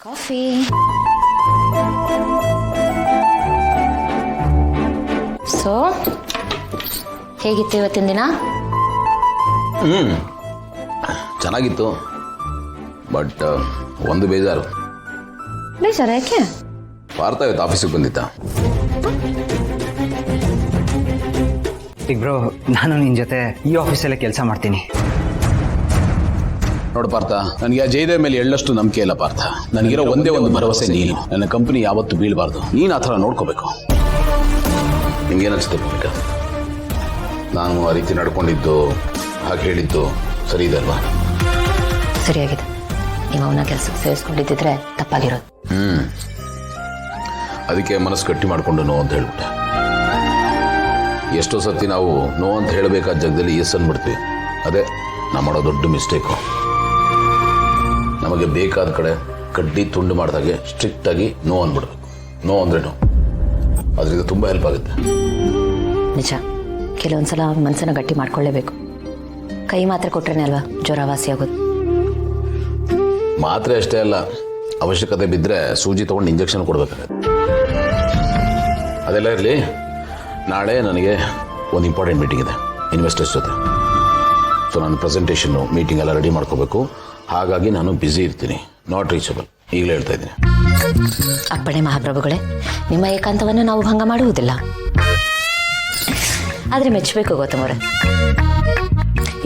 Coffee. So ಹೇಗಿತ್ತು ಇವತ್ತಿನ ದಿನ? ಚೆನ್ನಾಗಿತ್ತು, ಬಟ್ ಒಂದು ಬೇಜಾರು. ಬೇಜಾರು ಯಾಕೆ? ಪಾರ್ಥ ಇವತ್ತು ಆಫೀಸಿಗೆ ಬಂದಿದ್ದ. ಈಗ ಬ್ರೋ, ನಾನು ನಿನ್ನ ಜೊತೆ ಈ ಆಫೀಸಲ್ಲೇ ಕೆಲಸ ಮಾಡ್ತೀನಿ. ನೋಡು ಪಾರ್ಥ, ನನಗೆ ಆ ಜಯದೇವ್ ಮೇಲೆ ಎಳ್ಳಷ್ಟು ನಂಬಿಕೆ ಇಲ್ಲ ಪಾರ್ಥ. ನನಗಿರೋ ಒಂದೇ ಒಂದು ಭರವಸೆ ನೀನು. ನನ್ನ ಕಂಪನಿ ಯಾವತ್ತೂ ಬೀಳಬಾರ್ದು. ನೀನು ಆ ಥರ ನೋಡ್ಕೋಬೇಕು. ನಿಮ್ಗೇನಿಸುತ್ತೆ ಭೂಮಿಕಾ? ನಾನು ಆ ರೀತಿ ನಡ್ಕೊಂಡಿದ್ದು, ಹಾಗೆ ಹೇಳಿದ್ದು ಸರಿ ಇದೆ ಅಲ್ವಾ? ಸರಿಯಾಗಿದೆ. ನೀವು ಅವನ ಕೆಲಸಕ್ಕೆ ಸೇರಿಸ್ಕೊಂಡಿದ್ದಿದ್ರೆ ತಪ್ಪಾಗಿರೋದು. ಅದಕ್ಕೆ ಮನಸ್ಸು ಗಟ್ಟಿ ಮಾಡಿಕೊಂಡು ನೋ ಅಂತ ಹೇಳ್ಬಿಟ್ಟೆ. ಎಷ್ಟೋ ಸರ್ತಿ ನಾವು ನೋ ಅಂತ ಹೇಳಬೇಕಾದ ಜಾಗದಲ್ಲಿ ಎಸ್ ಅಂದ್ಬಿಡ್ತೀವಿ. ಅದೇ ನಾವು ಮಾಡೋ ದೊಡ್ಡ ಮಿಸ್ಟೇಕು. ನಮಗೆ ಬೇಕಾದ ಕಡೆ ಕಡ್ಡಿ ತುಂಡು ಮಾಡಿದಾಗೆ ಸ್ಟ್ರಿಕ್ಟಾಗಿ ನೋ ಅಂದ್ಬಿಡ್ಬೇಕು. ನೋ ಅಂದ್ರೆ ನೋ. ಅದರಿಂದ ತುಂಬ ಹೆಲ್ಪ್ ಆಗುತ್ತೆ. ನಿಜ, ಕೆಲವೊಂದ್ಸಲ ಮನಸ್ಸನ್ನು ಗಟ್ಟಿ ಮಾಡ್ಕೊಳ್ಳೇಬೇಕು. ಕೈ ಮಾತ್ರ ಕೊಟ್ರೇನೆ ಅಲ್ವಾ ಜ್ವರ ವಾಸಿ ಆಗೋದು. ಮಾತ್ರೆ ಅಷ್ಟೇ ಅಲ್ಲ, ಅವಶ್ಯಕತೆ ಬಿದ್ದರೆ ಸೂಜಿ ತೊಗೊಂಡು ಇಂಜೆಕ್ಷನ್ ಕೊಡಬೇಕಾಗತ್ತೆ. ಅದೆಲ್ಲ ಇರಲಿ, ನಾಳೆ ನನಗೆ ಒಂದು ಇಂಪಾರ್ಟೆಂಟ್ ಮೀಟಿಂಗ್ ಇದೆ ಇನ್ವೆಸ್ಟರ್ಸ್ ಜೊತೆ. ಸೊ ನಾನು ಪ್ರೆಸೆಂಟೇಷನ್ನು ಮೀಟಿಂಗ್ ಎಲ್ಲ ರೆಡಿ ಮಾಡ್ಕೋಬೇಕು. ಹಾಗಾಗಿ ನಾನು ಬ್ಯುಸಿ ಇರ್ತೀನಿ, ನಾಟ್ ರೀಚಬಲ್. ಈಗಲೇ ಹೇಳ್ತಾ ಇದ್ದೀನಿ. ಅಪ್ಪಣೆ ಮಹಾಪ್ರಭುಗಳೇ, ನಿಮ್ಮ ಏಕಾಂತವನ್ನು ನಾವು ಭಂಗ ಮಾಡುವುದಿಲ್ಲ. ಆದರೆ ಮೆಚ್ಚಬೇಕು ಗೌತಮವ್ರೆ,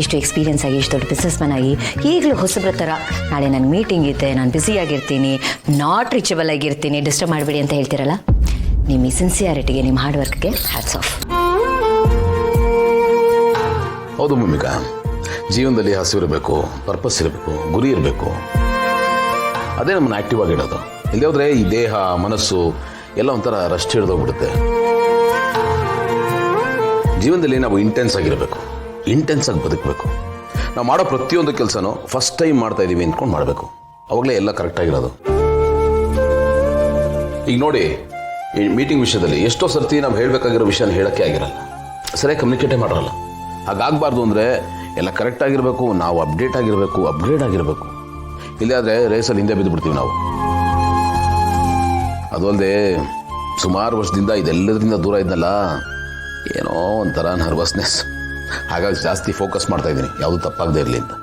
ಇಷ್ಟು ಎಕ್ಸ್ಪೀರಿಯನ್ಸ್ ಆಗಿ, ಇಷ್ಟು ದೊಡ್ಡ ಬಿಸ್ನೆಸ್ ಮ್ಯಾನ್ ಆಗಿ ಈಗಲೂ ಹೊಸಬ್ರ ಥರ ನಾಳೆ ನನ್ನ ಮೀಟಿಂಗ್ ಇದೆ, ನಾನು ಬ್ಯುಸಿಯಾಗಿರ್ತೀನಿ, ನಾಟ್ ರೀಚಬಲ್ ಆಗಿರ್ತೀನಿ, ಡಿಸ್ಟರ್ಬ್ ಮಾಡಬೇಡಿ ಅಂತ ಹೇಳ್ತೀರಲ್ಲ. ನಿಮ್ಮ ಈ ಸಿನ್ಸಿಯಾರಿಟಿಗೆ, ನಿಮ್ಮ ಹಾರ್ಡ್ ವರ್ಕ್ಗೆ ಹ್ಯಾಟ್ಸ್ ಆಫ್. ಹೌದು ಭೂಮಿಕಾ, ಜೀವನದಲ್ಲಿ ಹಸಿವಿರಬೇಕು, ಪರ್ಪಸ್ ಇರಬೇಕು, ಗುರಿ ಇರಬೇಕು. ಅದೇ ನಮ್ಮನ್ನು ಆ್ಯಕ್ಟಿವ್ ಆಗಿಡೋದು. ಇಲ್ಲದೆ ಹೋದರೆ ಈ ದೇಹ ಮನಸ್ಸು ಎಲ್ಲ ಒಂಥರ ರಸ್ಟ್ ಹಿಡಿದೋಗ್ಬಿಡುತ್ತೆ. ಜೀವನದಲ್ಲಿ ನಾವು ಇಂಟೆನ್ಸ್ ಆಗಿರಬೇಕು, ಇಂಟೆನ್ಸ್ ಆಗಿ ಬದುಕಬೇಕು. ನಾವು ಮಾಡೋ ಪ್ರತಿಯೊಂದು ಕೆಲಸನೂ ಫಸ್ಟ್ ಟೈಮ್ ಮಾಡ್ತಾ ಇದ್ದೀವಿ ಅಂದ್ಕೊಂಡು ಮಾಡಬೇಕು. ಅವಾಗಲೇ ಎಲ್ಲ ಕರೆಕ್ಟಾಗಿರೋದು. ಈಗ ನೋಡಿ, ಈ ಮೀಟಿಂಗ್ ವಿಷಯದಲ್ಲಿ ಎಷ್ಟೋ ಸರ್ತಿ ನಾವು ಹೇಳಬೇಕಾಗಿರೋ ವಿಷಯನ ಹೇಳೋಕ್ಕೆ ಆಗಿರಲ್ಲ, ಸರಿಯಾಗಿ ಕಮ್ಯುನಿಕೇಟೇ ಮಾಡೋಲ್ಲ. ಹಾಗಾಗಬಾರ್ದು ಅಂದರೆ ಎಲ್ಲ ಕರೆಕ್ಟ್ ಆಗಿರಬೇಕು, ನಾವು ಅಪ್ಡೇಟ್ ಆಗಿರಬೇಕು, ಅಪ್ಗ್ರೇಡ್ ಆಗಿರಬೇಕು. ಇಲ್ಲಾದರೆ ರೇಸಲ್ಲಿ ಹಿಂದೆ ಬಿದ್ದು ಬಿಡ್ತೀವಿ ನಾವು. ಅದು ಅಲ್ಲದೆ ಸುಮಾರು ವರ್ಷದಿಂದ ಇದೆಲ್ಲದರಿಂದ ದೂರ ಇದ್ದಲ್ಲ, ಏನೋ ಒಂಥರ ನರ್ವಸ್ನೆಸ್. ಹಾಗಾಗಿ ಜಾಸ್ತಿ ಫೋಕಸ್ ಮಾಡ್ತಾ ಇದ್ದೀನಿ, ಯಾವುದು ತಪ್ಪಾಗದೇ ಇರಲಿ ಅಂತ.